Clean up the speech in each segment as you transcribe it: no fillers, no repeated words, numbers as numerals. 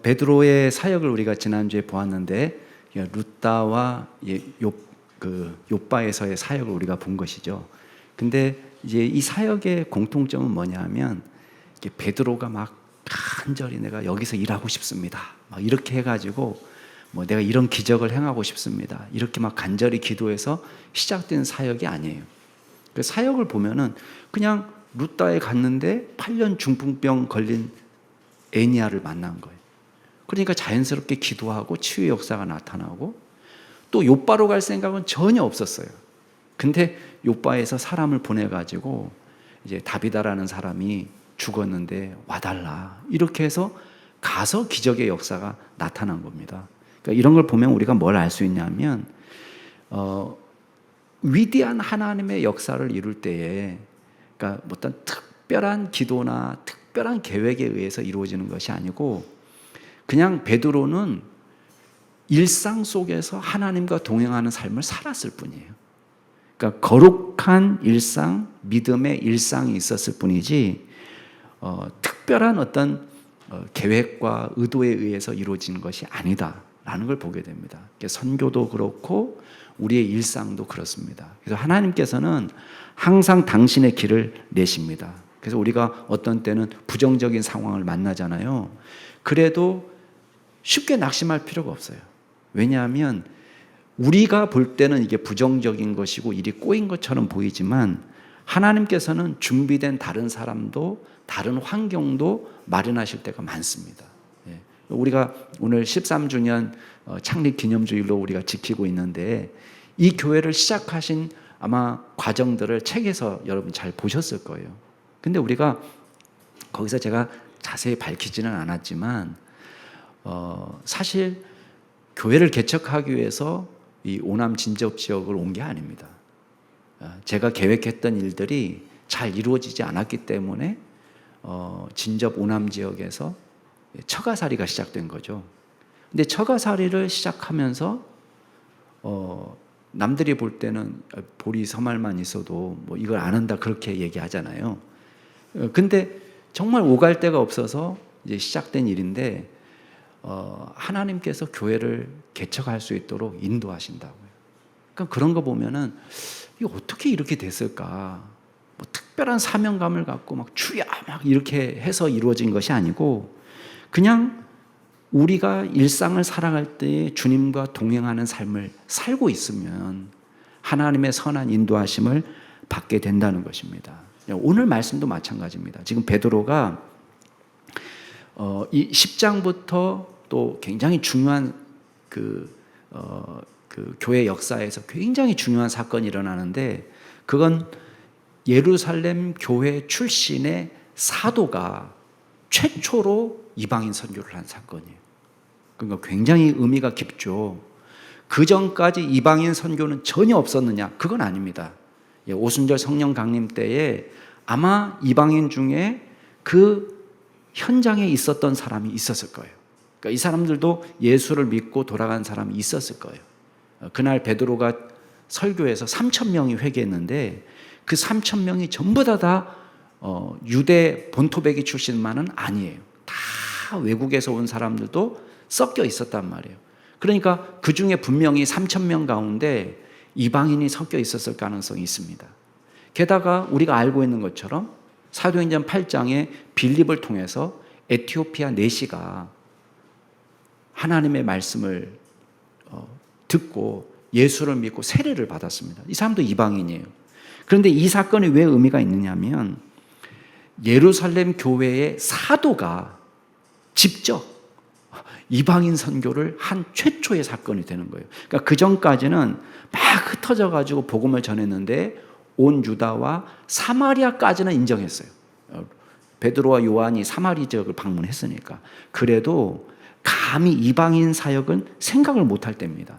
베드로의 사역을 우리가 지난주에 보았는데 룻다와 욥바에서의 사역을 우리가 본 것이죠. 근데 이제 이 사역의 공통점은 뭐냐면 베드로가 막 간절히 내가 여기서 일하고 싶습니다. 막 이렇게 해가지고 내가 이런 기적을 행하고 싶습니다. 이렇게 막 간절히 기도해서 시작된 사역이 아니에요. 그 사역을 보면은 그냥 룻다에 갔는데 8년 중풍병 걸린 애니아를 만난 거예요. 그러니까 자연스럽게 기도하고 치유의 역사가 나타나고 또 욥바로 갈 생각은 전혀 없었어요. 근데 욥바에서 사람을 보내가지고 이제 다비다라는 사람이 죽었는데 와달라 이렇게 해서 가서 기적의 역사가 나타난 겁니다. 그러니까 이런 걸 보면 우리가 뭘 알 수 있냐면 위대한 하나님의 역사를 이룰 때에 그러니까 어떤 특별한 기도나 특별한 계획에 의해서 이루어지는 것이 아니고 그냥 베드로는 일상 속에서 하나님과 동행하는 삶을 살았을 뿐이에요. 그러니까 거룩한 일상, 믿음의 일상이 있었을 뿐이지 특별한 어떤 계획과 의도에 의해서 이루어진 것이 아니다라는 걸 보게 됩니다. 선교도 그렇고 우리의 일상도 그렇습니다. 그래서 하나님께서는 항상 당신의 길을 내십니다. 그래서 우리가 어떤 때는 부정적인 상황을 만나잖아요. 그래도 쉽게 낙심할 필요가 없어요. 왜냐하면 우리가 볼 때는 이게 부정적인 것이고 일이 꼬인 것처럼 보이지만 하나님께서는 준비된 다른 사람도 다른 환경도 마련하실 때가 많습니다. 우리가 오늘 13주년 창립 기념주일로 우리가 지키고 있는데 이 교회를 시작하신 아마 과정들을 책에서 여러분 잘 보셨을 거예요. 근데 우리가 거기서 제가 자세히 밝히지는 않았지만 사실 교회를 개척하기 위해서 이 오남 진접 지역을 온 게 아닙니다. 제가 계획했던 일들이 잘 이루어지지 않았기 때문에 진접 오남 지역에서 처가살이가 시작된 거죠. 근데 처가살이를 시작하면서 남들이 볼 때는 보리 서말만 있어도 이걸 안 한다 그렇게 얘기하잖아요. 근데 정말 오갈 데가 없어서 이제 시작된 일인데 하나님께서 교회를 개척할 수 있도록 인도하신다고요. 그러니까 그런 거 보면은 이거 어떻게 이렇게 됐을까? 특별한 사명감을 갖고 막 주야 막 이렇게 해서 이루어진 것이 아니고 그냥 우리가 일상을 살아갈 때 주님과 동행하는 삶을 살고 있으면 하나님의 선한 인도하심을 받게 된다는 것입니다. 오늘 말씀도 마찬가지입니다. 지금 베드로가 이 10장부터 또 굉장히 중요한 그 교회 역사에서 굉장히 중요한 사건이 일어나는데 그건 예루살렘 교회 출신의 사도가 최초로 이방인 선교를 한 사건이에요. 그러니까 굉장히 의미가 깊죠. 그 전까지 이방인 선교는 전혀 없었느냐? 그건 아닙니다. 오순절 성령 강림 때에 아마 이방인 중에 그 현장에 있었던 사람이 있었을 거예요. 그러니까 이 사람들도 예수를 믿고 돌아간 사람이 있었을 거예요. 그날 베드로가 설교에서 3,000명이 회개했는데 그 3,000명이 전부 다 유대 본토배기 출신만은 아니에요. 다 외국에서 온 사람들도 섞여 있었단 말이에요. 그러니까 그 중에 분명히 3,000명 가운데 이방인이 섞여 있었을 가능성이 있습니다. 게다가 우리가 알고 있는 것처럼 사도행전 8장에 빌립을 통해서 에티오피아 내시가 하나님의 말씀을 듣고 예수를 믿고 세례를 받았습니다. 이 사람도 이방인이에요. 그런데 이 사건이 왜 의미가 있느냐면 예루살렘 교회의 사도가 직접 이방인 선교를 한 최초의 사건이 되는 거예요. 그러니까 그 전까지는 막 흩어져 가지고 복음을 전했는데 온 유다와 사마리아까지는 인정했어요. 베드로와 요한이 사마리 지역을 방문했으니까. 그래도 감히 이방인 사역은 생각을 못할 때입니다.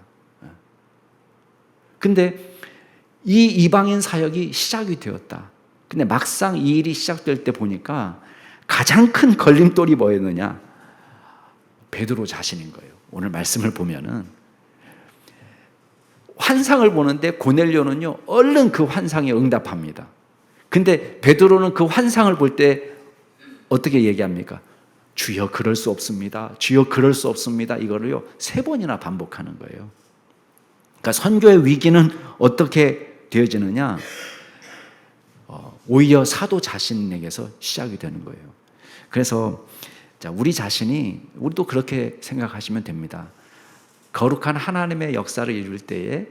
근데 이 이방인 사역이 시작이 되었다. 근데 막상 이 일이 시작될 때 보니까 가장 큰 걸림돌이 뭐였느냐? 베드로 자신인 거예요. 오늘 말씀을 보면은 환상을 보는데 고넬료는요 얼른 그 환상에 응답합니다. 근데 베드로는 그 환상을 볼 때 어떻게 얘기합니까? 주여 그럴 수 없습니다. 주여 그럴 수 없습니다. 이거를요 3번이나 반복하는 거예요. 그러니까 선교의 위기는 어떻게 되어지느냐? 오히려 사도 자신에게서 시작이 되는 거예요. 그래서 우리 자신이, 우리도 그렇게 생각하시면 됩니다. 거룩한 하나님의 역사를 이룰 때에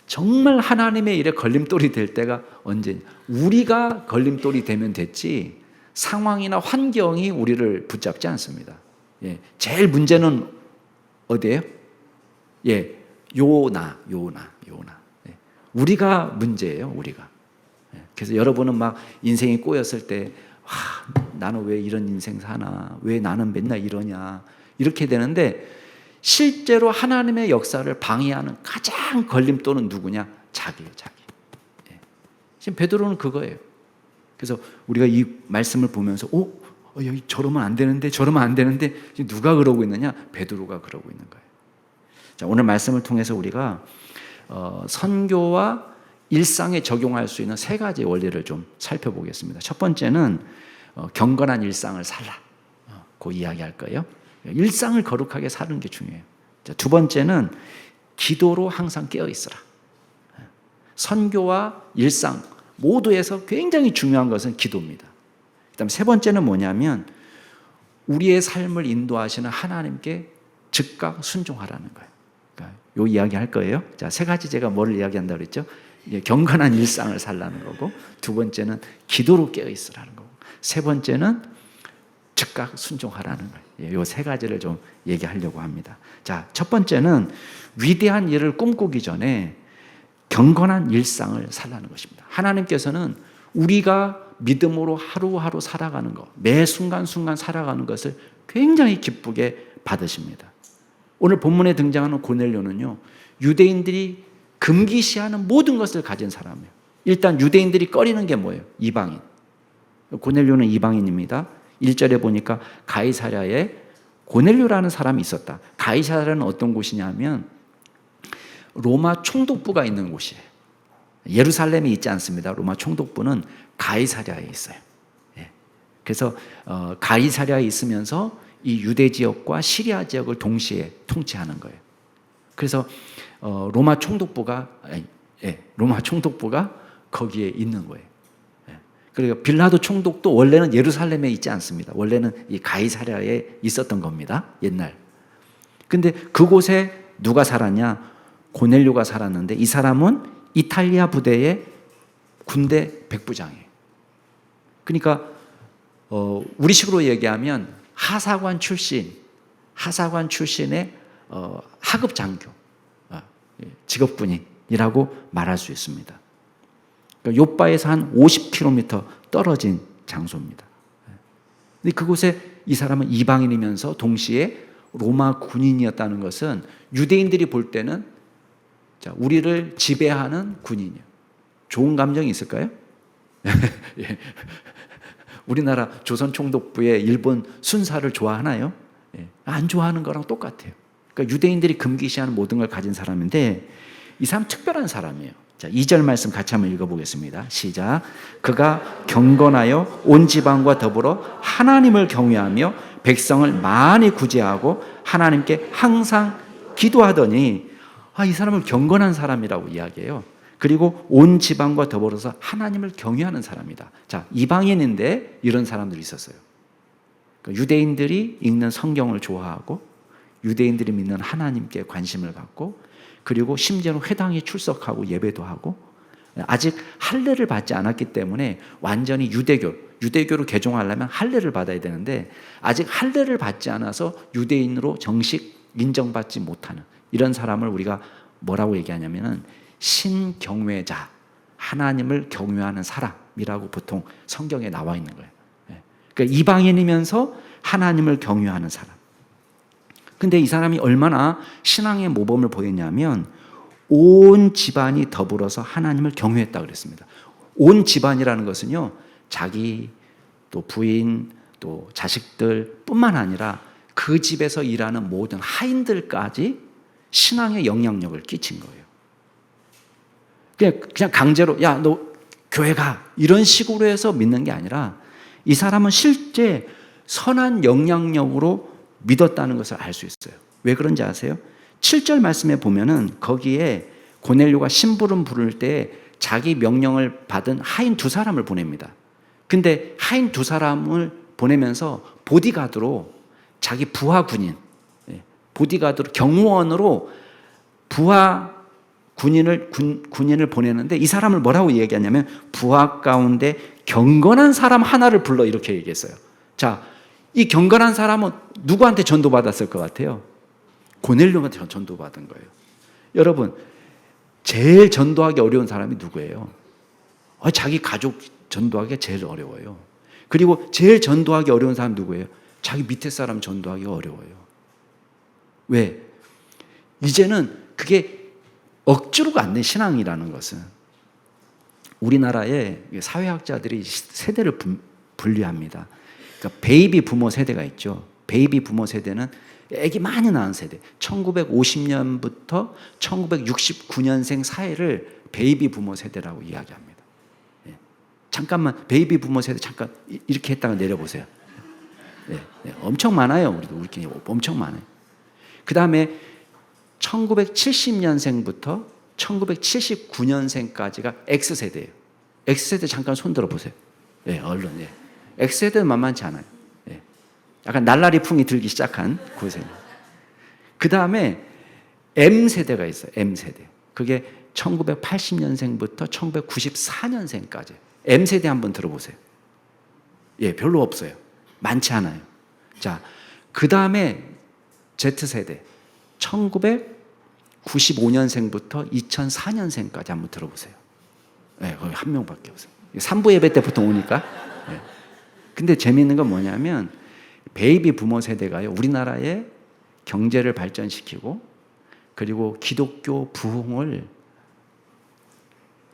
정말 하나님의 일에 걸림돌이 될 때가 언제? 우리가 걸림돌이 되면 됐지 상황이나 환경이 우리를 붙잡지 않습니다. 예, 제일 문제는 어디예요? 예, 요나. 예, 우리가 문제예요, 우리가. 예, 그래서 여러분은 막 인생이 꼬였을 때, 나는 왜 이런 인생 사나? 왜 나는 맨날 이러냐? 이렇게 되는데 실제로 하나님의 역사를 방해하는 가장 걸림돌은 누구냐? 자기예요, 자기. 예. 지금 베드로는 그거예요. 그래서 우리가 이 말씀을 보면서 여기 저러면 안 되는데 지금 누가 그러고 있느냐? 베드로가 그러고 있는 거예요. 자, 오늘 말씀을 통해서 우리가 선교와 일상에 적용할 수 있는 3가지 원리를 좀 살펴보겠습니다. 첫 번째는 경건한 일상을 살라. 그 이야기할 거예요. 일상을 거룩하게 사는 게 중요해요. 자, 두 번째는 기도로 항상 깨어 있어라. 선교와 일상 모두에서 굉장히 중요한 것은 기도입니다. 그다음 3번째는 뭐냐면 우리의 삶을 인도하시는 하나님께 즉각 순종하라는 거예요. 그러니까 요 이야기 할 거예요. 자, 3가지 제가 뭐를 이야기한다고 그랬죠? 경건한 일상을 살라는 거고, 2번째는 기도로 깨어 있으라는 거고, 3번째는 즉각 순종하라는 거예요. 요 3가지를 좀 얘기하려고 합니다. 자, 첫 번째는 위대한 일을 꿈꾸기 전에 경건한 일상을 살라는 것입니다. 하나님께서는 우리가 믿음으로 하루하루 살아가는 것, 매 순간순간 살아가는 것을 굉장히 기쁘게 받으십니다. 오늘 본문에 등장하는 고넬료는요, 유대인들이 금기시하는 모든 것을 가진 사람이에요. 일단 유대인들이 꺼리는 게 뭐예요? 이방인. 고넬료는 이방인입니다. 1절에 보니까 가이사랴에 고넬료라는 사람이 있었다. 가이사랴는 어떤 곳이냐면 로마 총독부가 있는 곳이에요. 예루살렘이 있지 않습니다. 로마 총독부는 가이사랴에 있어요. 그래서 가이사랴에 있으면서 이 유대 지역과 시리아 지역을 동시에 통치하는 거예요. 그래서 로마 총독부가 거기에 있는 거예요. 그리고 빌라도 총독도 원래는 예루살렘에 있지 않습니다. 원래는 이 가이사랴에 있었던 겁니다. 옛날. 근데 그곳에 누가 살았냐? 고넬료가 살았는데 이 사람은 이탈리아 부대의 군대 백부장이에요. 그러니까 우리식으로 얘기하면 하사관 출신의 하급 장교, 직업군인이라고 말할 수 있습니다. 요바에서 한 50km 떨어진 장소입니다. 근데 그곳에 이 사람은 이방인이면서 동시에 로마 군인이었다는 것은 유대인들이 볼 때는 우리를 지배하는 군인이에요. 좋은 감정이 있을까요? 예. 우리나라 조선 총독부의 일본 순사를 좋아하나요? 안 좋아하는 거랑 똑같아요. 그러니까 유대인들이 금기시하는 모든 걸 가진 사람인데 이 사람 특별한 사람이에요. 자, 2절 말씀 같이 한번 읽어보겠습니다. 시작. 그가 경건하여 온 지방과 더불어 하나님을 경외하며 백성을 많이 구제하고 하나님께 항상 기도하더니, 이 사람을 경건한 사람이라고 이야기해요. 그리고 온 지방과 더불어서 하나님을 경외하는 사람이다. 자, 이방인인데 이런 사람들이 있었어요. 유대인들이 읽는 성경을 좋아하고 유대인들이 믿는 하나님께 관심을 갖고, 그리고 심지어는 회당에 출석하고 예배도 하고, 아직 할례를 받지 않았기 때문에 완전히 유대교로 개종하려면 할례를 받아야 되는데 아직 할례를 받지 않아서 유대인으로 정식 인정받지 못하는 이런 사람을 우리가 뭐라고 얘기하냐면은 신경외자, 하나님을 경외하는 사람이라고 보통 성경에 나와 있는 거예요. 그러니까 이방인이면서 하나님을 경외하는 사람. 근데 이 사람이 얼마나 신앙의 모범을 보였냐면 온 집안이 더불어서 하나님을 경외했다고 그랬습니다. 온 집안이라는 것은요, 자기 또 부인 또 자식들 뿐만 아니라 그 집에서 일하는 모든 하인들까지 신앙의 영향력을 끼친 거예요. 그냥 강제로 야, 너 교회 가 이런 식으로 해서 믿는 게 아니라 이 사람은 실제 선한 영향력으로 믿었다는 것을 알 수 있어요. 왜 그런지 아세요? 7절 말씀에 보면은 거기에 고넬료가 심부름 부를 때 자기 명령을 받은 하인 2사람을 보냅니다. 근데 하인 2사람을 보내면서 보디가드로 자기 부하 군인, 보디가드로 경호원으로 부하 군인을 보내는데 이 사람을 뭐라고 얘기하냐면 부하 가운데 경건한 사람 하나를 불러 이렇게 얘기했어요. 자, 이 경건한 사람은 누구한테 전도받았을 것 같아요? 고넬료한테 전도받은 거예요. 여러분, 제일 전도하기 어려운 사람이 누구예요? 자기 가족 전도하기가 제일 어려워요. 그리고 제일 전도하기 어려운 사람 누구예요? 자기 밑에 사람 전도하기가 어려워요. 왜? 이제는 그게 억지로가 안 된 신앙이라는 것은 우리나라의 사회학자들이 세대를 분류합니다. 그러니까 베이비 부모 세대가 있죠. 베이비 부모 세대는 아기 많이 낳은 세대. 1950년부터 1969년생 사이를 베이비 부모 세대라고 이야기합니다. 잠깐만 베이비 부모 세대 잠깐 이렇게 했다가 내려보세요. 엄청 많아요. 우리끼리 엄청 많아요. 그 다음에 1970년생부터 1979년생까지가 X세대예요. X세대 잠깐 손 들어보세요. 얼른. X세대는 만만치 않아요. 약간 날라리 풍이 들기 시작한 그 세대. 그 다음에 M세대가 있어요. M세대. 그게 1980년생부터 1994년생까지. M세대 한번 들어보세요. 별로 없어요. 많지 않아요. 자, 그 다음에 Z세대. 1995년생부터 2004년생까지 한번 들어보세요. 거기 한 명밖에 없어요. 3부 예배 때 보통 오니까. 근데 재미있는 건 뭐냐면 베이비 부모 세대가요, 우리나라의 경제를 발전시키고 그리고 기독교 부흥을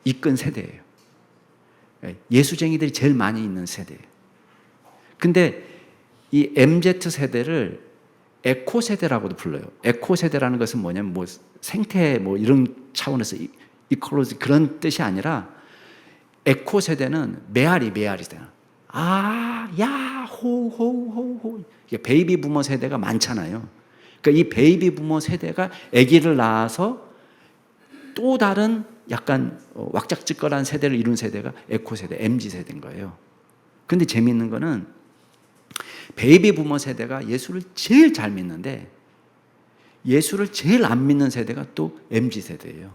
이끈 세대예요. 예수쟁이들이 제일 많이 있는 세대예요. 근데 이 MZ 세대를 에코 세대라고도 불러요. 에코 세대라는 것은 뭐냐면 생태 이런 차원에서 이콜로지 그런 뜻이 아니라 에코 세대는 메아리 세대. 야, 호. 베이비 부모 세대가 많잖아요. 그러니까 이 베이비 부모 세대가 아기를 낳아서 또 다른 약간 왁작지껄한 세대를 이룬 세대가 에코 세대, MZ 세대인 거예요. 근데 재미있는 거는 베이비 부모 세대가 예수를 제일 잘 믿는데 예수를 제일 안 믿는 세대가 또 MZ 세대예요.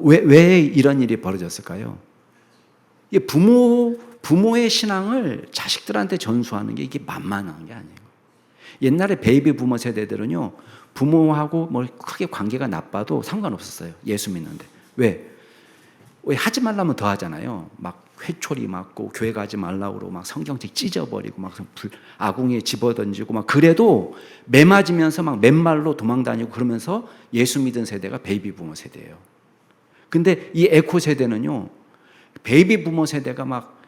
왜 이런 일이 벌어졌을까요? 부모의 신앙을 자식들한테 전수하는 게 이게 만만한 게 아니에요. 옛날에 베이비 부모 세대들은요, 부모하고 크게 관계가 나빠도 상관없었어요. 예수 믿는데. 왜 하지 말라면 더 하잖아요. 막 회초리 맞고 교회 가지 말라고 그러고 막 성경책 찢어버리고 막 아궁이에 집어던지고 막 그래도 매 맞으면서 막 맨발로 도망다니고 그러면서 예수 믿은 세대가 베이비 부모 세대예요. 근데 이 에코 세대는요, 베이비 부모 세대가 막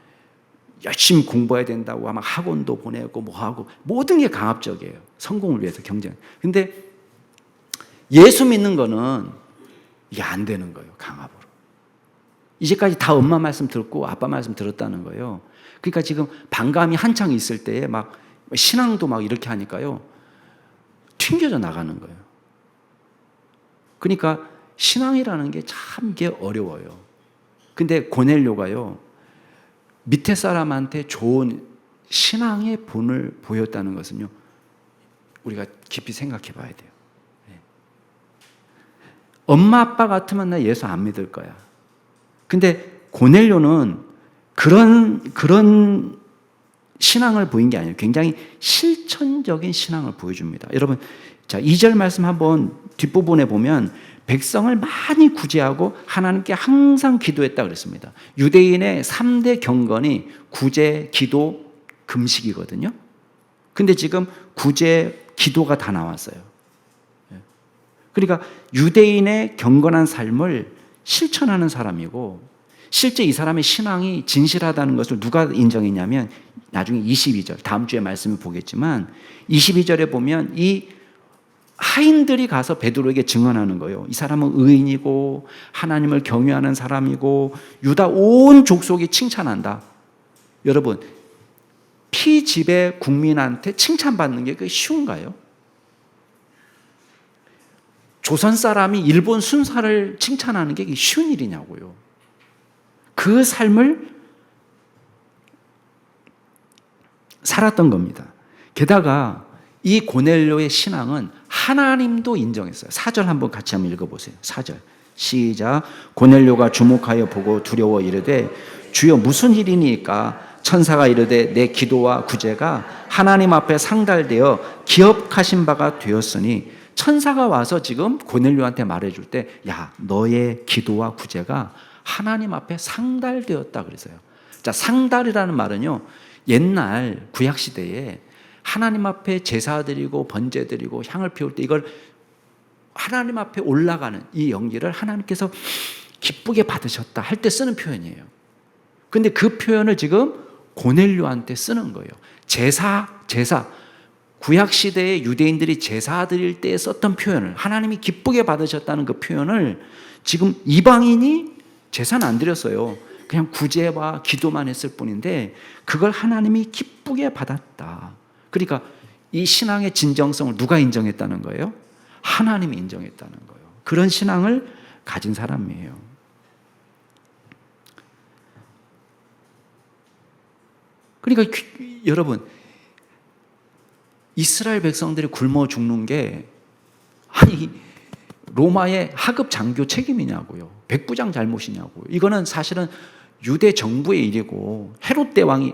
열심히 공부해야 된다고 막 학원도 보내고 하고 모든 게 강압적이에요. 성공을 위해서 경쟁. 근데 예수 믿는 거는 이게 안 되는 거예요. 강압으로. 이제까지 다 엄마 말씀 듣고 아빠 말씀 들었다는 거예요. 그러니까 지금 반감이 한창 있을 때에 막 신앙도 막 이렇게 하니까요, 튕겨져 나가는 거예요. 그러니까 신앙이라는 게 참 이게 어려워요. 근데 고넬료가요, 밑에 사람한테 좋은 신앙의 본을 보였다는 것은요, 우리가 깊이 생각해 봐야 돼요. 엄마 아빠 같으면 나 예수 안 믿을 거야. 근데 고넬료는 그런 신앙을 보인 게 아니에요. 굉장히 실천적인 신앙을 보여줍니다. 여러분, 자, 2절 말씀 한번 뒷부분에 보면 백성을 많이 구제하고 하나님께 항상 기도했다 그랬습니다. 유대인의 3대 경건이 구제, 기도, 금식이거든요. 근데 지금 구제, 기도가 다 나왔어요. 그러니까 유대인의 경건한 삶을 실천하는 사람이고, 실제 이 사람의 신앙이 진실하다는 것을 누가 인정했냐면 나중에 22절, 다음 주에 말씀을 보겠지만 22절에 보면 이 하인들이 가서 베드로에게 증언하는 거예요. 이 사람은 의인이고 하나님을 경외하는 사람이고 유다 온 족속이 칭찬한다. 여러분, 피지배 국민한테 칭찬받는 게 그게 쉬운가요? 조선 사람이 일본 순사를 칭찬하는 게 쉬운 일이냐고요. 그 삶을 살았던 겁니다. 게다가 이 고넬료의 신앙은 하나님도 인정했어요. 4절 한번 같이 한번 읽어보세요. 4절 시작. 고넬료가 주목하여 보고 두려워 이르되 주여 무슨 일이니까? 천사가 이르되 내 기도와 구제가 하나님 앞에 상달되어 기억하신 바가 되었으니, 천사가 와서 지금 고넬료한테 말해줄 때, 야, 너의 기도와 구제가 하나님 앞에 상달되었다 그랬어요. 자, 상달이라는 말은요, 옛날 구약 시대에 하나님 앞에 제사 드리고 번제 드리고 향을 피울 때 이걸 하나님 앞에 올라가는 이 연기를 하나님께서 기쁘게 받으셨다 할 때 쓰는 표현이에요. 근데 그 표현을 지금 고넬료한테 쓰는 거예요. 제사. 구약 시대에 유대인들이 제사 드릴 때 썼던 표현을, 하나님이 기쁘게 받으셨다는 그 표현을 지금 이방인이 제사는 안 드렸어요. 그냥 구제와 기도만 했을 뿐인데 그걸 하나님이 기쁘게 받았다. 그러니까 이 신앙의 진정성을 누가 인정했다는 거예요? 하나님이 인정했다는 거예요. 그런 신앙을 가진 사람이에요. 그러니까 여러분, 이스라엘 백성들이 굶어 죽는 게 아니 로마의 하급 장교 책임이냐고요. 백부장 잘못이냐고요. 이거는 사실은 유대 정부의 일이고 헤롯 대왕이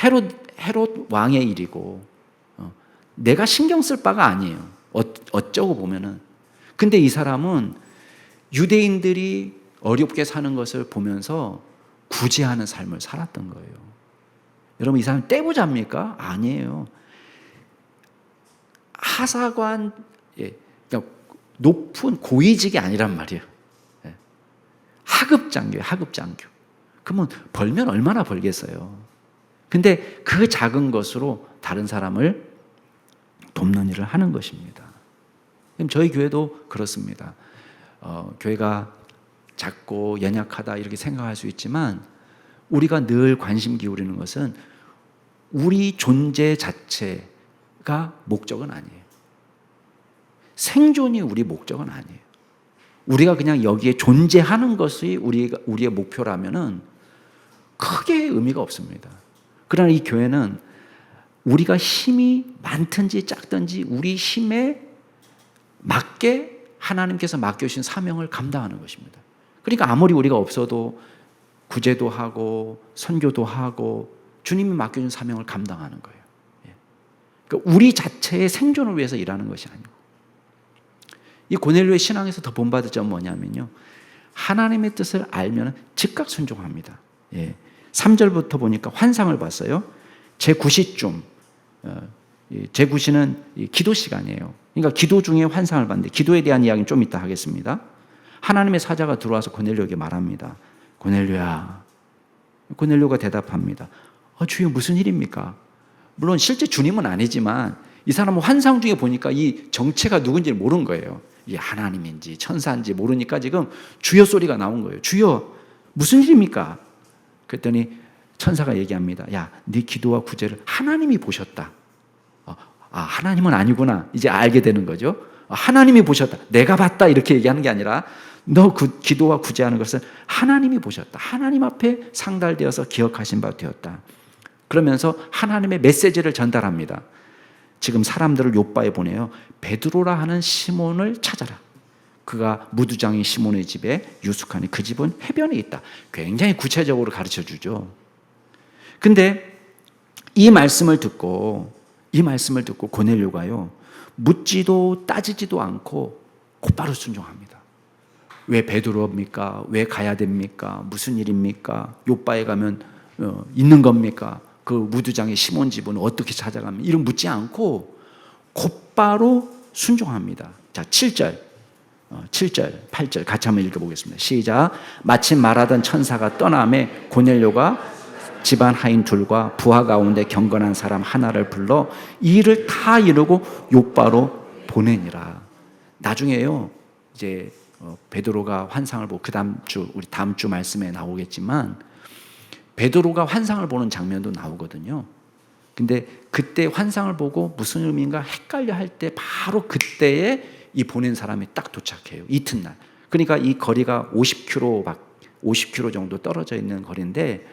헤롯 왕의 일이고 내가 신경 쓸 바가 아니에요. 어쩌고 보면은. 근데 이 사람은 유대인들이 어렵게 사는 것을 보면서 구제하는 삶을 살았던 거예요. 여러분, 이 사람 떼부자입니까? 아니에요. 하사관, 그러니까 높은 고위직이 아니란 말이에요. 하급장교예요, 하급장교. 그러면 벌면 얼마나 벌겠어요. 근데 그 작은 것으로 다른 사람을 돕는 일을 하는 것입니다. 저희 교회도 그렇습니다. 교회가 작고 연약하다 이렇게 생각할 수 있지만 우리가 늘 관심 기울이는 것은 우리 존재 자체가 목적은 아니에요. 생존이 우리 목적은 아니에요. 우리가 그냥 여기에 존재하는 것이 우리의 목표라면은 크게 의미가 없습니다. 그러나 이 교회는 우리가 힘이 많든지 작든지 우리 힘에 맞게 하나님께서 맡겨주신 사명을 감당하는 것입니다. 그러니까 아무리 우리가 없어도 구제도 하고 선교도 하고 주님이 맡겨준 사명을 감당하는 거예요. 그러니까 우리 자체의 생존을 위해서 일하는 것이 아니고, 이 고넬료의 신앙에서 더 본받을 점은 뭐냐면요, 하나님의 뜻을 알면 즉각 순종합니다. 3절부터 보니까 환상을 봤어요. 제9시쯤, 제9시는 기도 시간이에요. 그러니까 기도 중에 환상을 봤는데, 기도에 대한 이야기는 좀 이따 하겠습니다. 하나님의 사자가 들어와서 고넬료에게 말합니다. 고넬료야. 고넬료가 대답합니다. 주여 무슨 일입니까? 물론 실제 주님은 아니지만 이 사람은 환상 중에 보니까 이 정체가 누군지 모르는 거예요. 이게 하나님인지 천사인지 모르니까 지금 주여 소리가 나온 거예요. 주여 무슨 일입니까? 그랬더니 천사가 얘기합니다. 야, 네 기도와 구제를 하나님이 보셨다. 하나님은 아니구나. 이제 알게 되는 거죠. 하나님이 보셨다. 내가 봤다. 이렇게 얘기하는 게 아니라 너 그 기도와 구제하는 것은 하나님이 보셨다. 하나님 앞에 상달되어서 기억하신 바 되었다. 그러면서 하나님의 메시지를 전달합니다. 지금 사람들을 요바에 보내요. 베드로라 하는 시몬을 찾아라. 그가 무두장인 시몬의 집에 유숙하니 그 집은 해변에 있다. 굉장히 구체적으로 가르쳐 주죠. 근데 이 말씀을 듣고 고넬료가요, 묻지도 따지지도 않고 곧바로 순종합니다. 왜 베드로입니까? 왜 가야 됩니까? 무슨 일입니까? 요바에 가면 있는 겁니까? 그 무두장의 시몬 집은 어떻게 찾아갑니까? 이런 묻지 않고 곧바로 순종합니다. 자, 7절, 8절 같이 한번 읽어보겠습니다. 시작. 마침 말하던 천사가 떠나매 고넬료가 집안 하인 둘과 부하 가운데 경건한 사람 하나를 불러 이 일을 다 이루고 요바로 보내니라. 나중에요, 이제 베드로가 환상을 보고 우리 다음 주 말씀에 나오겠지만, 베드로가 환상을 보는 장면도 나오거든요. 근데 그때 환상을 보고 무슨 의미인가 헷갈려 할 때 바로 그때에 이 보낸 사람이 딱 도착해요. 이튿날. 그러니까 이 거리가 50km 정도 떨어져 있는 거리인데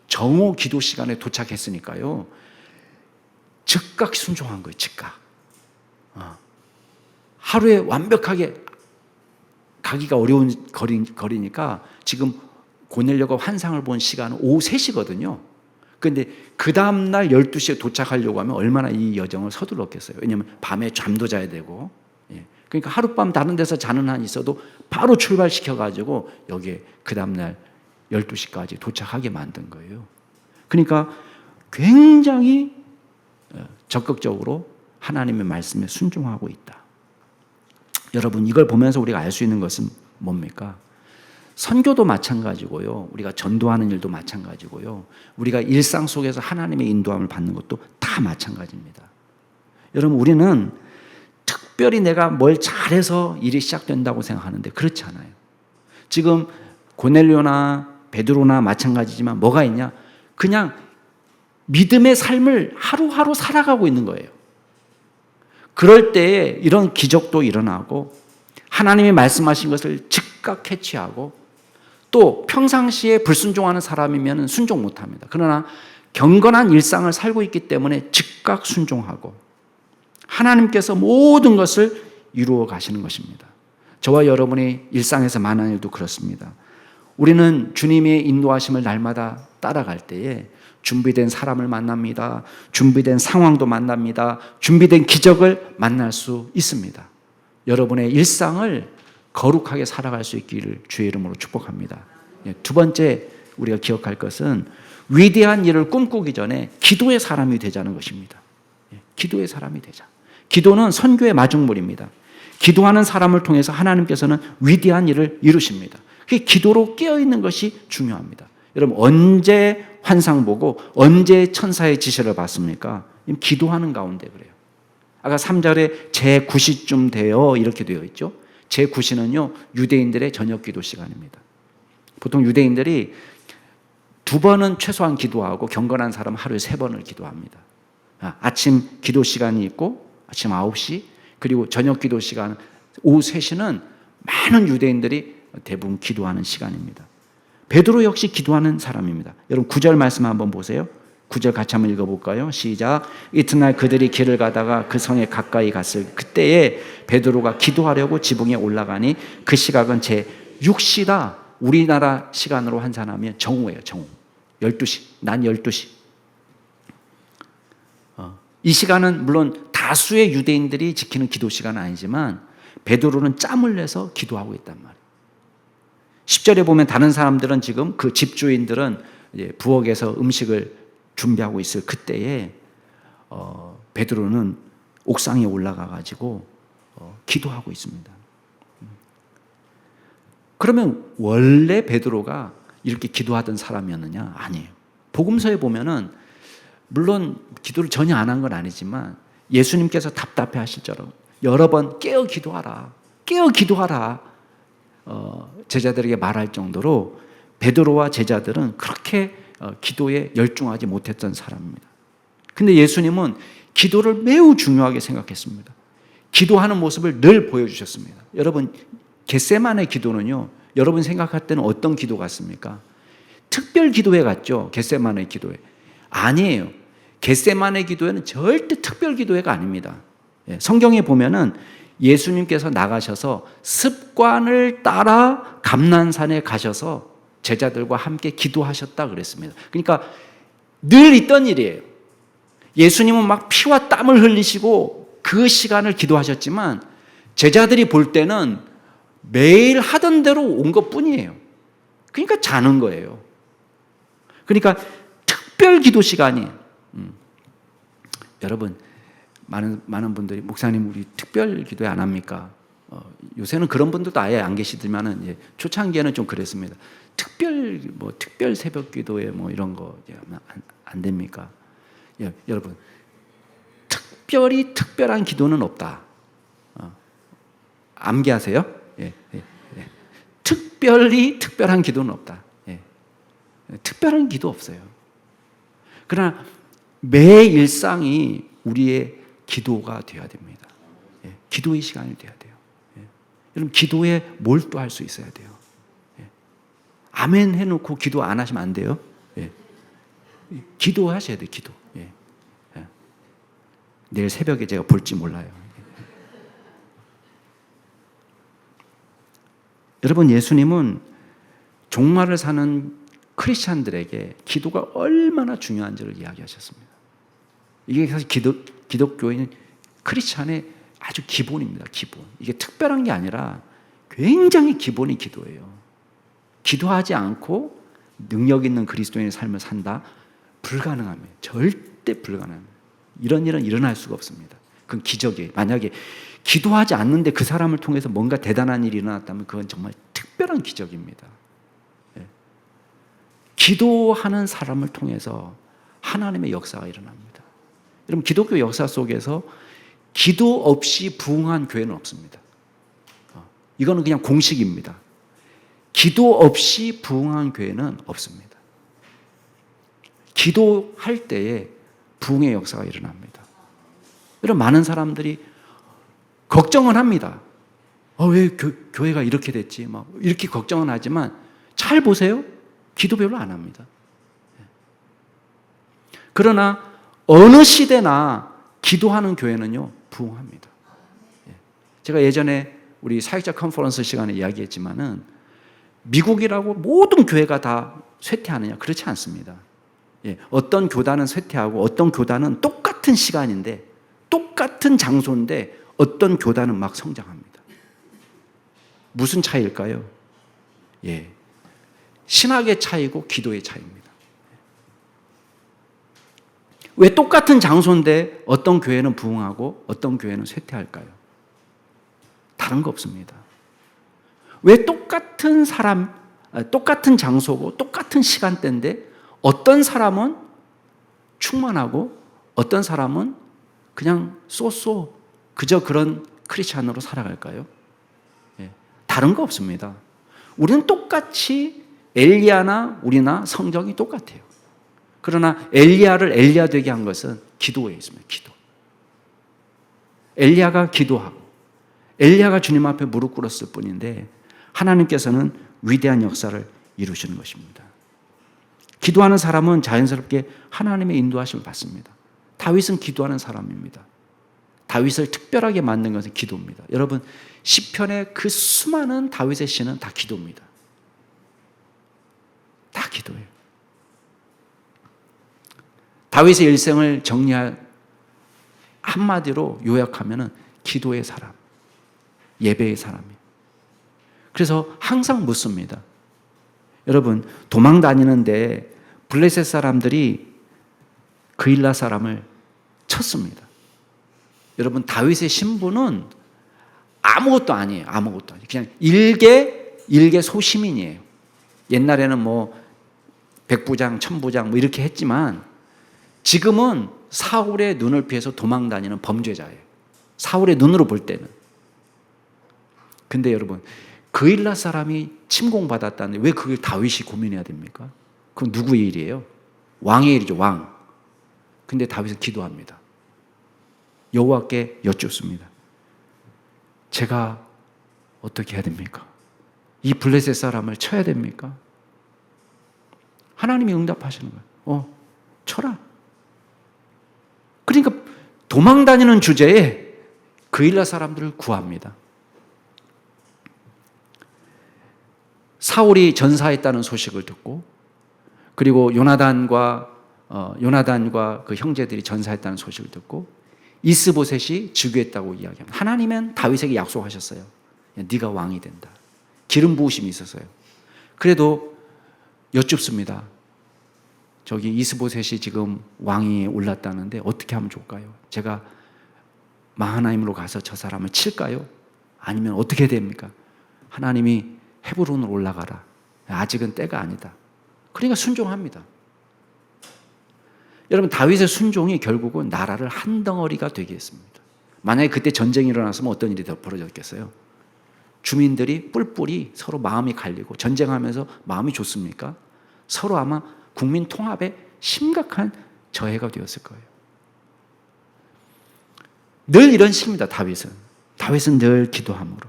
정오 기도 시간에 도착했으니까요. 즉각 순종한 거예요. 즉각. 하루에 완벽하게 가기가 어려운 거리니까 지금 고넬료가 환상을 본 시간은 오후 3시거든요. 그런데 그 다음날 12시에 도착하려고 하면 얼마나 이 여정을 서둘렀겠어요. 왜냐하면 밤에 잠도 자야 되고. 그러니까 하룻밤 다른 데서 자는 한이 있어도 바로 출발시켜가지고 여기에 그 다음날 12시까지 도착하게 만든 거예요. 그러니까 굉장히 적극적으로 하나님의 말씀에 순종하고 있다. 여러분, 이걸 보면서 우리가 알 수 있는 것은 뭡니까? 선교도 마찬가지고요. 우리가 전도하는 일도 마찬가지고요. 우리가 일상 속에서 하나님의 인도함을 받는 것도 다 마찬가지입니다. 여러분, 우리는 특별히 내가 뭘 잘해서 일이 시작된다고 생각하는데 그렇지 않아요. 지금 고넬료나 베드로나 마찬가지지만 뭐가 있냐? 그냥 믿음의 삶을 하루하루 살아가고 있는 거예요. 그럴 때에 이런 기적도 일어나고 하나님이 말씀하신 것을 즉각 캐치하고 또 평상시에 불순종하는 사람이면 순종 못합니다. 그러나 경건한 일상을 살고 있기 때문에 즉각 순종하고 하나님께서 모든 것을 이루어 가시는 것입니다. 저와 여러분의 일상에서 많은 일도 그렇습니다. 우리는 주님의 인도하심을 날마다 따라갈 때에 준비된 사람을 만납니다. 준비된 상황도 만납니다. 준비된 기적을 만날 수 있습니다. 여러분의 일상을 거룩하게 살아갈 수 있기를 주의 이름으로 축복합니다. 두 번째 우리가 기억할 것은 위대한 일을 꿈꾸기 전에 기도의 사람이 되자는 것입니다. 기도의 사람이 되자. 기도는 선교의 마중물입니다. 기도하는 사람을 통해서 하나님께서는 위대한 일을 이루십니다. 그 기도로 깨어있는 것이 중요합니다. 여러분, 언제 환상 보고 언제 천사의 지시를 받습니까? 기도하는 가운데 그래요. 아까 3절에 제9시쯤 되어 이렇게 되어 있죠. 제9시는요 유대인들의 저녁 기도 시간입니다. 보통 유대인들이 2번은 최소한 기도하고 경건한 사람은 하루에 3번을 기도합니다. 아침 기도 시간이 있고 아침 9시 그리고 저녁 기도 시간 오후 3시는 많은 유대인들이 대부분 기도하는 시간입니다. 베드로 역시 기도하는 사람입니다. 여러분 9절 말씀 한번 보세요. 9절 같이 한번 읽어볼까요? 시작. 이튿날 그들이 길을 가다가 그 성에 가까이 갔을 그때에 베드로가 기도하려고 지붕에 올라가니 그 시각은 제6시다. 우리나라 시간으로 환산하면 정오예요. 정오. 12시. 난 12시. 이 시간은 물론 다수의 유대인들이 지키는 기도 시간은 아니지만 베드로는 짬을 내서 기도하고 있단 말이에요. 10절에 보면 다른 사람들은 지금 그 집주인들은 부엌에서 음식을 준비하고 있을 그때에 베드로는 옥상에 올라가 가지고 기도하고 있습니다. 그러면 원래 베드로가 이렇게 기도하던 사람이었느냐? 아니에요. 복음서에 보면은 물론 기도를 전혀 안 한 건 아니지만 예수님께서 답답해 하실처럼 여러 번 깨어 기도하라. 깨어 기도하라. 제자들에게 말할 정도로 베드로와 제자들은 그렇게 기도에 열중하지 못했던 사람입니다. 근데 예수님은 기도를 매우 중요하게 생각했습니다. 기도하는 모습을 늘 보여주셨습니다. 여러분, 겟세마네 기도는요, 여러분 생각할 때는 어떤 기도 같습니까? 특별 기도회 같죠? 겟세마네 기도회. 아니에요. 겟세마네 기도회는 절대 특별 기도회가 아닙니다. 성경에 보면은 예수님께서 나가셔서 습관을 따라 감난산에 가셔서 제자들과 함께 기도하셨다 그랬습니다. 그러니까 늘 있던 일이에요. 예수님은 막 피와 땀을 흘리시고 그 시간을 기도하셨지만 제자들이 볼 때는 매일 하던 대로 온 것뿐이에요. 그러니까 자는 거예요. 그러니까 특별 기도 시간이 여러분 많은 분들이 목사님 우리 특별 기도회 안 합니까? 요새는 그런 분들도 아예 안 계시지만은 초창기에는 좀 그랬습니다. 특별 새벽 기도회 뭐 이런 거 안 됩니까? 여러분 특별히 특별한 기도는 없다. 암기하세요? 특별히 특별한 기도는 없다. 특별한 기도 없어요. 그러나 매 일상이 우리의 기도가 되어야 됩니다. 기도의 시간이 되어야 돼요. 여러분 기도에 몰두할 수 있어야 돼요. 아멘 해놓고 기도 안 하시면 안 돼요. 기도하셔야 돼요. 기도. 내일 새벽에 제가 볼지 몰라요. 여러분 여러분 종말을 사는 크리스찬들에게 기도가 얼마나 중요한지를 이야기하셨습니다. 이게 사실 기독교인 크리스찬의 아주 기본입니다. 기본. 이게 특별한 게 아니라 굉장히 기본이 기도예요. 기도하지 않고 능력 있는 그리스도인의 삶을 산다? 불가능합니다. 절대 불가능합니다. 이런 일은 일어날 수가 없습니다. 그건 기적이에요. 만약에 기도하지 않는데 그 사람을 통해서 뭔가 대단한 일이 일어났다면 그건 정말 특별한 기적입니다. 기도하는 사람을 통해서 하나님의 역사가 일어납니다. 여러분 기독교 역사 속에서 기도 없이 부흥한 교회는 없습니다. 이거는 그냥 공식입니다. 기도 없이 부흥한 교회는 없습니다. 기도할 때에 부흥의 역사가 일어납니다. 여러분 많은 사람들이 걱정은 합니다. 왜 교회가 이렇게 됐지? 막 이렇게 걱정은 하지만 잘 보세요. 기도 별로 안 합니다. 그러나 어느 시대나 기도하는 교회는요 부흥합니다. 제가 예전에 우리 사역자 컨퍼런스 시간에 이야기했지만은 미국이라고 모든 교회가 다 쇠퇴하느냐? 그렇지 않습니다. 어떤 교단은 쇠퇴하고 어떤 교단은 똑같은 시간인데 똑같은 장소인데 어떤 교단은 막 성장합니다. 무슨 차이일까요? 신학의 차이고 기도의 차이입니다. 왜 똑같은 장소인데 어떤 교회는 부흥하고 어떤 교회는 쇠퇴할까요? 다른 거 없습니다. 왜 똑같은 사람, 똑같은 장소고 똑같은 시간대인데 어떤 사람은 충만하고 어떤 사람은 그냥 쏘쏘 그저 그런 크리스찬으로 살아갈까요? 다른 거 없습니다. 우리는 똑같이 엘리야나 우리나 성정이 똑같아요. 그러나 엘리야를 엘리야 되게 한 것은 기도에 있습니다. 기도. 엘리야가 기도하고 엘리야가 주님 앞에 무릎 꿇었을 뿐인데 하나님께서는 위대한 역사를 이루시는 것입니다. 기도하는 사람은 자연스럽게 하나님의 인도하심을 받습니다. 다윗은 기도하는 사람입니다. 다윗을 특별하게 만든 것은 기도입니다. 여러분 시편의 그 수많은 다윗의 시는 다 기도입니다. 다 기도예요. 다윗의 일생을 정리할 한마디로 요약하면은 기도의 사람, 예배의 사람이에요. 그래서 항상 묻습니다. 여러분 도망 다니는데 블레셋 사람들이 그일라 사람을 쳤습니다. 여러분 다윗의 신분은 아무것도 아니에요. 아무것도 아니에요. 그냥 일개 소시민이에요. 옛날에는 뭐 백부장, 천부장 뭐 이렇게 했지만 지금은 사울의 눈을 피해서 도망 다니는 범죄자예요. 사울의 눈으로 볼 때는. 근데 여러분 그일라 사람이 침공받았다는데 왜 그걸 다윗이 고민해야 됩니까? 그건 누구의 일이에요? 왕의 일이죠. 왕. 근데 다윗은 기도합니다. 여호와께 여쭙습니다. 제가 어떻게 해야 됩니까? 이 블레셋 사람을 쳐야 됩니까? 하나님이 응답하시는 거예요. 쳐라. 그러니까 도망 다니는 주제에 그일라 사람들을 구합니다. 사울이 전사했다는 소식을 듣고 그리고 요나단과 그 형제들이 전사했다는 소식을 듣고 이스보셋이 즉위했다고 이야기합니다. 하나님은 다윗에게 약속하셨어요. 네가 왕이 된다. 기름 부으심이 있었어요. 그래도 여쭙습니다. 저기 이스보셋이 지금 왕위에 올랐다는데 어떻게 하면 좋을까요? 제가 마하나임으로 가서 저 사람을 칠까요? 아니면 어떻게 해야 됩니까? 하나님이 헤브론으로 올라가라. 아직은 때가 아니다. 그러니까 순종합니다. 여러분 다윗의 순종이 결국은 나라를 한 덩어리가 되게 했습니다. 만약에 그때 전쟁이 일어났으면 어떤 일이 더 벌어졌겠어요? 주민들이 뿔뿔이 서로 마음이 갈리고 전쟁하면서 마음이 좋습니까? 서로 아마 국민 통합에 심각한 저해가 되었을 거예요. 늘 이런 식입니다. 다윗은 늘 기도함으로,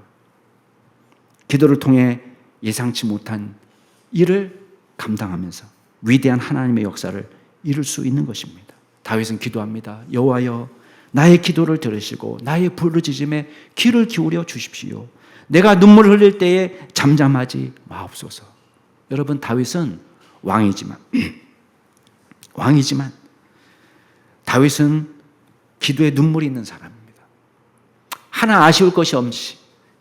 기도를 통해 예상치 못한 일을 감당하면서 위대한 하나님의 역사를 이룰 수 있는 것입니다. 다윗은 기도합니다. 여호와여, 나의 기도를 들으시고 나의 부르짖음에 귀를 기울여 주십시오. 내가 눈물 흘릴 때에 잠잠하지 마옵소서. 여러분, 다윗은 왕이지만 다윗은 기도에 눈물이 있는 사람입니다. 하나 아쉬울 것이 없이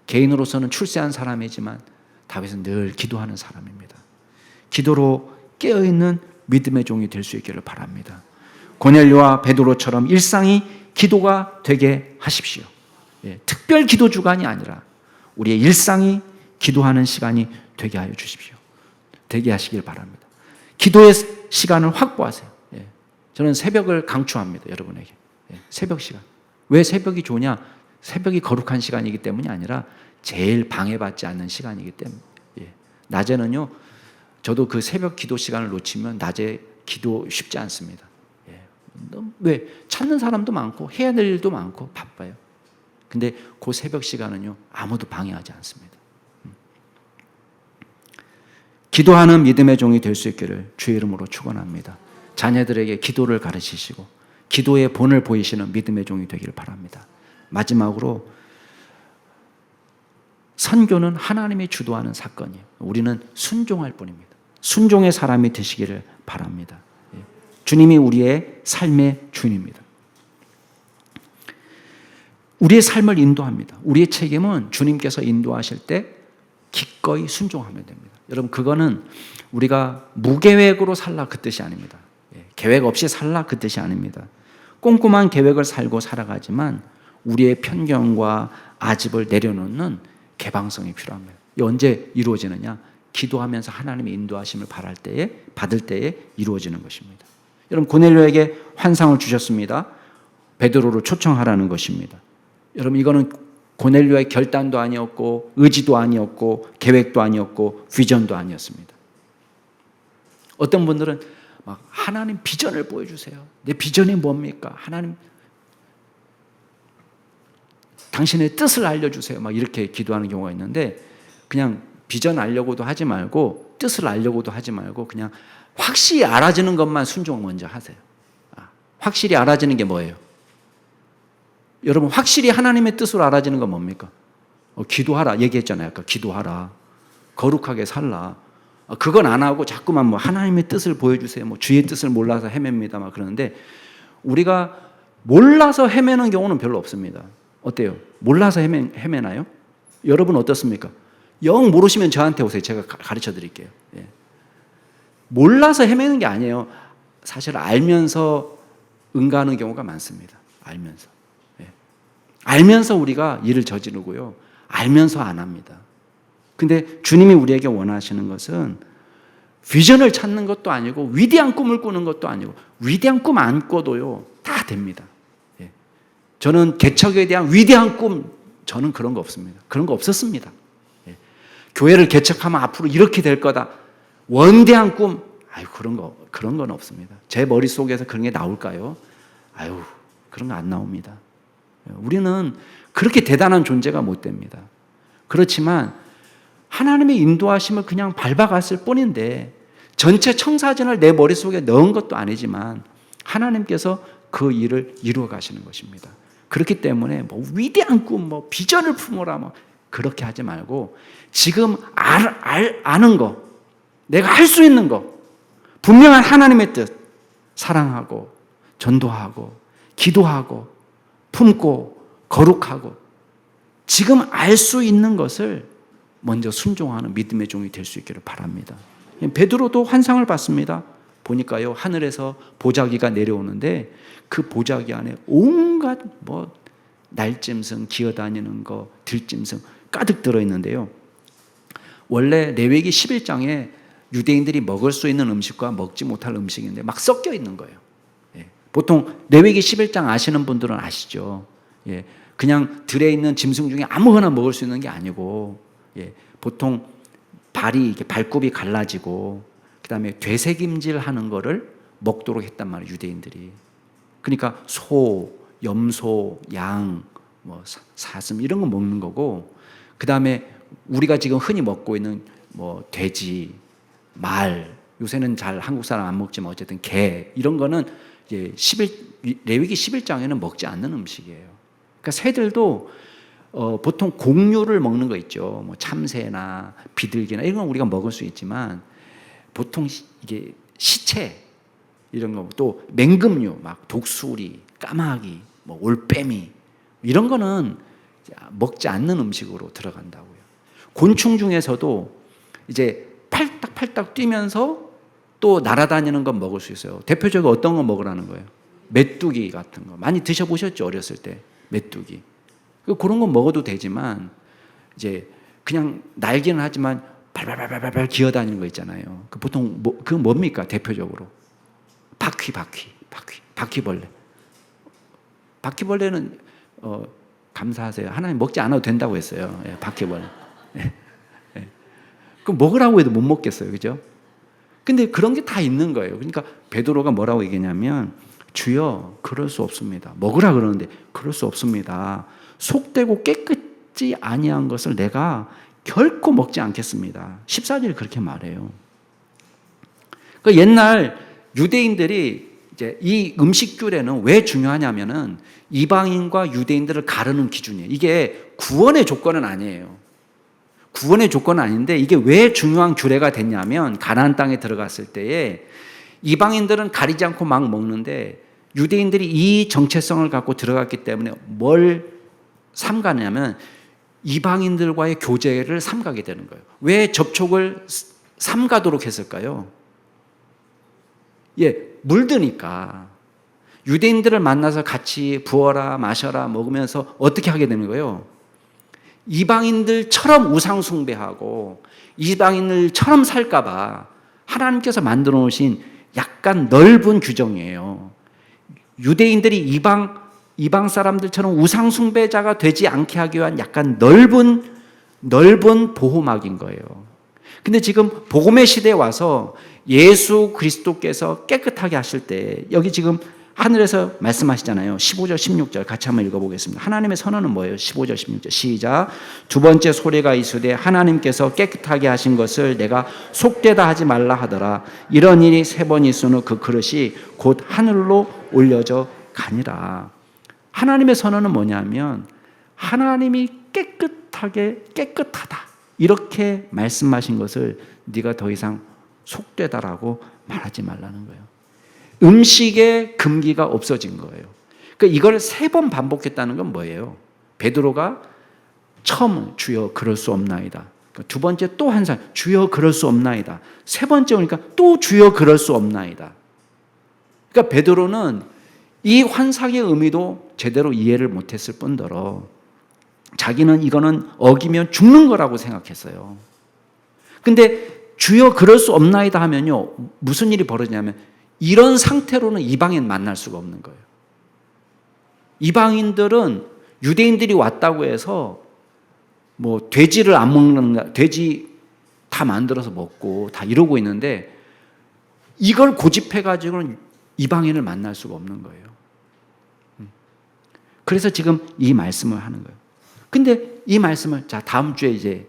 개인으로서는 출세한 사람이지만 다윗은 늘 기도하는 사람입니다. 기도로 깨어있는 믿음의 종이 될 수 있기를 바랍니다. 고넬료와 베드로처럼 일상이 기도가 되게 하십시오. 특별 기도 주간이 아니라 우리의 일상이 기도하는 시간이 되게 하여 주십시오. 되게 하시길 바랍니다. 기도의 시간을 확보하세요. 저는 새벽을 강추합니다. 여러분에게. 새벽 시간. 왜 새벽이 좋냐? 새벽이 거룩한 시간이기 때문이 아니라 제일 방해받지 않는 시간이기 때문에. 낮에는요, 저도 그 새벽 기도 시간을 놓치면 낮에 기도 쉽지 않습니다. 왜? 찾는 사람도 많고 해야 될 일도 많고 바빠요. 근데 그 새벽 시간은요, 아무도 방해하지 않습니다. 기도하는 믿음의 종이 될 수 있기를 주의 이름으로 축원합니다. 자녀들에게 기도를 가르치시고 기도의 본을 보이시는 믿음의 종이 되기를 바랍니다. 마지막으로, 선교는 하나님이 주도하는 사건이에요. 우리는 순종할 뿐입니다. 순종의 사람이 되시기를 바랍니다. 주님이 우리의 삶의 주인입니다. 우리의 삶을 인도합니다. 우리의 책임은 주님께서 인도하실 때 기꺼이 순종하면 됩니다. 여러분, 그거는 우리가 무계획으로 살라 그 뜻이 아닙니다. 계획 없이 살라 그 뜻이 아닙니다. 꼼꼼한 계획을 살고 살아가지만 우리의 편견과 아집을 내려놓는 개방성이 필요합니다. 언제 이루어지느냐? 기도하면서 하나님의 인도하심을 받을 때에 이루어지는 것입니다. 여러분, 고넬료에게 환상을 주셨습니다. 베드로를 초청하라는 것입니다. 여러분, 이거는 고넬료의 결단도 아니었고 의지도 아니었고 계획도 아니었고 비전도 아니었습니다. 어떤 분들은 막 하나님 비전을 보여주세요. 내 비전이 뭡니까? 하나님 당신의 뜻을 알려주세요. 막 이렇게 기도하는 경우가 있는데, 그냥 비전 알려고도 하지 말고 뜻을 알려고도 하지 말고 그냥 확실히 알아지는 것만 순종 먼저 하세요. 확실히 알아지는 게 뭐예요? 여러분, 확실히 하나님의 뜻으로 알아지는 건 뭡니까? 기도하라 얘기했잖아요. 아까 기도하라, 거룩하게 살라. 그건 안 하고 자꾸만 뭐 하나님의 뜻을 보여주세요. 뭐 주의 뜻을 몰라서 헤맵니다. 막 그러는데, 우리가 몰라서 헤매는 경우는 별로 없습니다. 어때요? 몰라서 헤매나요? 여러분 어떻습니까? 영 모르시면 저한테 오세요. 제가 가르쳐 드릴게요. 몰라서 헤매는 게 아니에요. 사실 알면서 응가하는 경우가 많습니다. 알면서 우리가 일을 저지르고요, 알면서 안 합니다. 근데 주님이 우리에게 원하시는 것은 비전을 찾는 것도 아니고 위대한 꿈을 꾸는 것도 아니고, 위대한 꿈 안 꿔도요 다 됩니다. 저는 개척에 대한 위대한 꿈, 저는 그런 거 없습니다. 그런 거 없었습니다. 교회를 개척하면 앞으로 이렇게 될 거다, 원대한 꿈, 그런 건 없습니다. 제 머릿속에서 그런 게 나올까요? 그런 거 안 나옵니다. 우리는 그렇게 대단한 존재가 못 됩니다. 그렇지만 하나님의 인도하심을 그냥 밟아갔을 뿐인데, 전체 청사진을 내 머릿속에 넣은 것도 아니지만 하나님께서 그 일을 이루어 가시는 것입니다. 그렇기 때문에 뭐 위대한 꿈, 뭐 비전을 품어라, 뭐 그렇게 하지 말고 지금 아는 거, 내가 할 수 있는 거, 분명한 하나님의 뜻, 사랑하고 전도하고 기도하고 품고 거룩하고, 지금 알 수 있는 것을 먼저 순종하는 믿음의 종이 될 수 있기를 바랍니다. 베드로도 환상을 봤습니다. 보니까요, 하늘에서 보자기가 내려오는데 그 보자기 안에 온갖 뭐 날짐승, 기어다니는 거, 들짐승 가득 들어있는데요, 원래 레위기 11장에 유대인들이 먹을 수 있는 음식과 먹지 못할 음식인데 막 섞여 있는 거예요. 보통 레위기 11장 아시는 분들은 아시죠? 그냥 들에 있는 짐승 중에 아무거나 먹을 수 있는 게 아니고, 보통 발굽이 갈라지고 그다음에 되새김질 하는 거를 먹도록 했단 말이에요, 유대인들이. 그러니까 소, 염소, 양, 뭐 사슴 이런 거 먹는 거고, 그다음에 우리가 지금 흔히 먹고 있는 뭐 돼지, 말, 요새는 잘 한국 사람 안 먹지만 어쨌든 개 이런 거는 이제 레위기 11장에는 먹지 않는 음식이에요. 그러니까 새들도 보통 곡류를 먹는 거 있죠. 뭐 참새나 비둘기나 이런 건 우리가 먹을 수 있지만 보통 이게 시체 이런 거, 또 맹금류, 막 독수리, 까마귀, 뭐 올빼미 이런 거는 먹지 않는 음식으로 들어간다고요. 곤충 중에서도 이제 팔딱팔딱 뛰면서 또 날아다니는 건 먹을 수 있어요. 대표적으로 어떤 거 먹으라는 거예요? 메뚜기 같은 거 많이 드셔보셨죠? 어렸을 때 메뚜기. 그런 건 먹어도 되지만 이제 그냥 날기는 하지만 발발발발발 기어다니는 거 있잖아요. 그 보통 그건 뭡니까? 대표적으로 바퀴벌레. 바퀴벌레는 감사하세요. 하나님 먹지 않아도 된다고 했어요. 예, 바퀴벌레. 예, 예. 그럼 먹으라고 해도 못 먹겠어요, 그죠? 근데 그런 게 다 있는 거예요. 그러니까 베드로가 뭐라고 얘기했냐면, 주여 그럴 수 없습니다. 먹으라 그러는데 그럴 수 없습니다. 속되고 깨끗지 아니한 것을 내가 결코 먹지 않겠습니다. 14절에 그렇게 말해요. 그러니까 옛날 유대인들이 이제 이 음식규례는 왜 중요하냐면은 이방인과 유대인들을 가르는 기준이에요. 이게 구원의 조건은 아니에요. 구원의 조건은 아닌데 이게 왜 중요한 규례가 됐냐면, 가나안 땅에 들어갔을 때에 이방인들은 가리지 않고 막 먹는데 유대인들이 이 정체성을 갖고 들어갔기 때문에 뭘 삼가냐면 이방인들과의 교제를 삼가게 되는 거예요. 왜 접촉을 삼가도록 했을까요? 예, 물드니까. 유대인들을 만나서 같이 부어라 마셔라 먹으면서 어떻게 하게 되는 거예요? 이방인들처럼 우상숭배하고 이방인들처럼 살까봐 하나님께서 만들어 놓으신 약간 넓은 규정이에요. 유대인들이 이방 사람들처럼 우상숭배자가 되지 않게 하기 위한 약간 넓은 보호막인 거예요. 근데 지금 복음의 시대에 와서 예수 그리스도께서 깨끗하게 하실 때, 여기 지금 하늘에서 말씀하시잖아요. 15절 16절 같이 한번 읽어보겠습니다. 하나님의 선언은 뭐예요? 15절 16절 시작. 두 번째 소리가 이르되 하나님께서 깨끗하게 하신 것을 내가 속되다 하지 말라 하더라. 이런 일이 세 번 있은 후 그 그릇이 곧 하늘로 올려져 가니라. 하나님의 선언은 뭐냐면, 하나님이 깨끗하다 이렇게 말씀하신 것을 네가 더 이상 속되다라고 말하지 말라는 거예요. 음식의 금기가 없어진 거예요. 그러니까 이걸 3번 반복했다는 건 뭐예요? 베드로가 처음 주여 그럴 수 없나이다. 두 번째 또 한 사람 주여 그럴 수 없나이다. 세 번째 오니까 또 주여 그럴 수 없나이다. 그러니까 베드로는 이 환상의 의미도 제대로 이해를 못했을 뿐더러 자기는 이거는 어기면 죽는 거라고 생각했어요. 근데 주여 그럴 수 없나이다 하면요, 무슨 일이 벌어지냐면 이런 상태로는 이방인 만날 수가 없는 거예요. 이방인들은 유대인들이 왔다고 해서 뭐 돼지를 안 먹는, 돼지 다 만들어서 먹고 다 이러고 있는데 이걸 고집해가지고는 이방인을 만날 수가 없는 거예요. 그래서 지금 이 말씀을 하는 거예요. 근데 이 말씀을 자 다음 주에 이제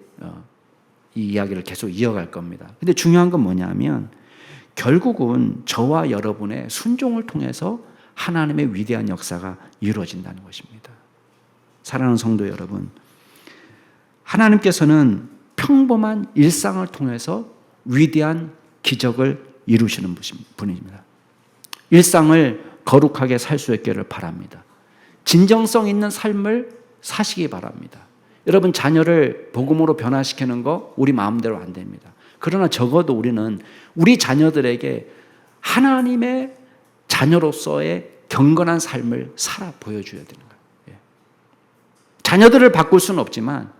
이 이야기를 계속 이어갈 겁니다. 근데 중요한 건 뭐냐면 결국은 저와 여러분의 순종을 통해서 하나님의 위대한 역사가 이루어진다는 것입니다. 사랑하는 성도 여러분, 하나님께서는 평범한 일상을 통해서 위대한 기적을 이루시는 분입니다. 일상을 거룩하게 살 수 있기를 바랍니다. 진정성 있는 삶을 사시기 바랍니다. 여러분, 자녀를 복음으로 변화시키는 거 우리 마음대로 안 됩니다. 그러나 적어도 우리는 우리 자녀들에게 하나님의 자녀로서의 경건한 삶을 살아 보여줘야 되는 거예요. 자녀들을 바꿀 수는 없지만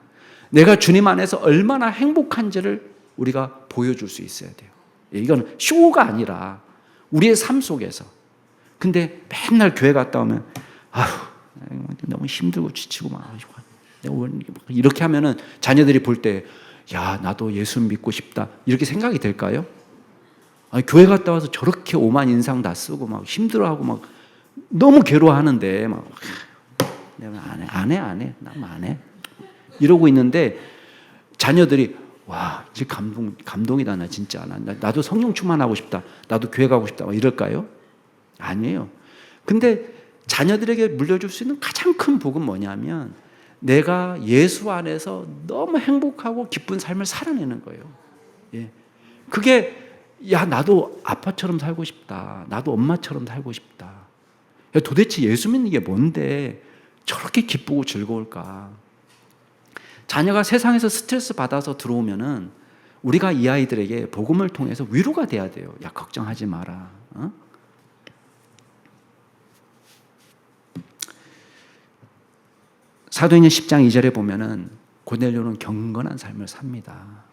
내가 주님 안에서 얼마나 행복한지를 우리가 보여줄 수 있어야 돼요. 이건 쇼가 아니라 우리의 삶 속에서. 근데 맨날 교회 갔다 오면 너무 힘들고 지치고 막 이렇게 하면은 자녀들이 볼 때 야, 나도 예수 믿고 싶다 이렇게 생각이 될까요? 아니, 교회 갔다 와서 저렇게 오만 인상 다 쓰고 막 힘들어하고 막 너무 괴로워하는데 막 내가 안 해. 난 안 해. 이러고 있는데 자녀들이 와, 이제 감동이다. 나 진짜. 나도 성령 충만하고 싶다. 나도 교회 가고 싶다. 이럴까요? 아니에요. 근데 자녀들에게 물려줄 수 있는 가장 큰 복은 뭐냐면 내가 예수 안에서 너무 행복하고 기쁜 삶을 살아내는 거예요. 예. 그게 야, 나도 아빠처럼 살고 싶다. 나도 엄마처럼 살고 싶다. 야, 도대체 예수 믿는 게 뭔데 저렇게 기쁘고 즐거울까? 자녀가 세상에서 스트레스 받아서 들어오면은 우리가 이 아이들에게 복음을 통해서 위로가 돼야 돼요. 야, 걱정하지 마라. 어? 사도행전 10장 2절에 보면은 고넬료는 경건한 삶을 삽니다.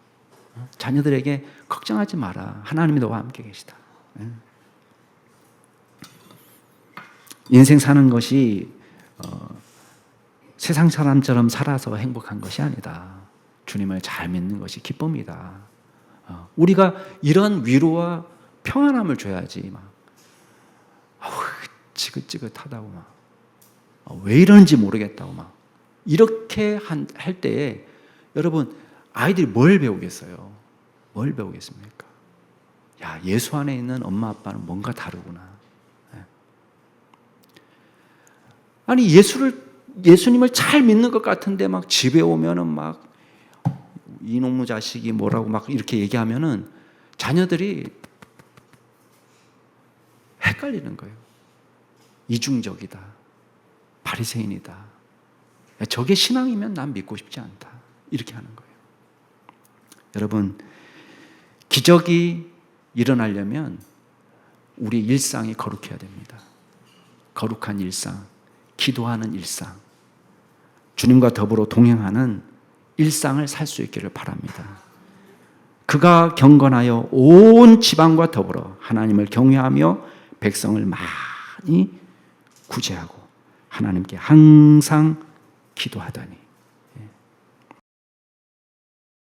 자녀들에게 걱정하지 마라. 하나님이 너와 함께 계시다. 인생 사는 것이 세상 사람처럼 살아서 행복한 것이 아니다. 주님을 잘 믿는 것이 기쁨이다. 우리가 이런 위로와 평안함을 줘야지 막 지긋지긋하다고 막 왜 이러는지 모르겠다고 막 이렇게 할 때에 여러분 아이들이 뭘 배우겠어요? 뭘 배우겠습니까? 야, 예수 안에 있는 엄마 아빠는 뭔가 다르구나. 아니 예수님을 잘 믿는 것 같은데 막 집에 오면은 막 이놈의 자식이 뭐라고 막 이렇게 얘기하면은 자녀들이 헷갈리는 거예요. 이중적이다. 바리새인이다. 저게 신앙이면 난 믿고 싶지 않다. 이렇게 하는 거예요. 여러분, 기적이 일어나려면 우리 일상이 거룩해야 됩니다. 거룩한 일상, 기도하는 일상, 주님과 더불어 동행하는 일상을 살 수 있기를 바랍니다. 그가 경건하여 온 지방과 더불어 하나님을 경외하며 백성을 많이 구제하고 하나님께 항상 기도하다니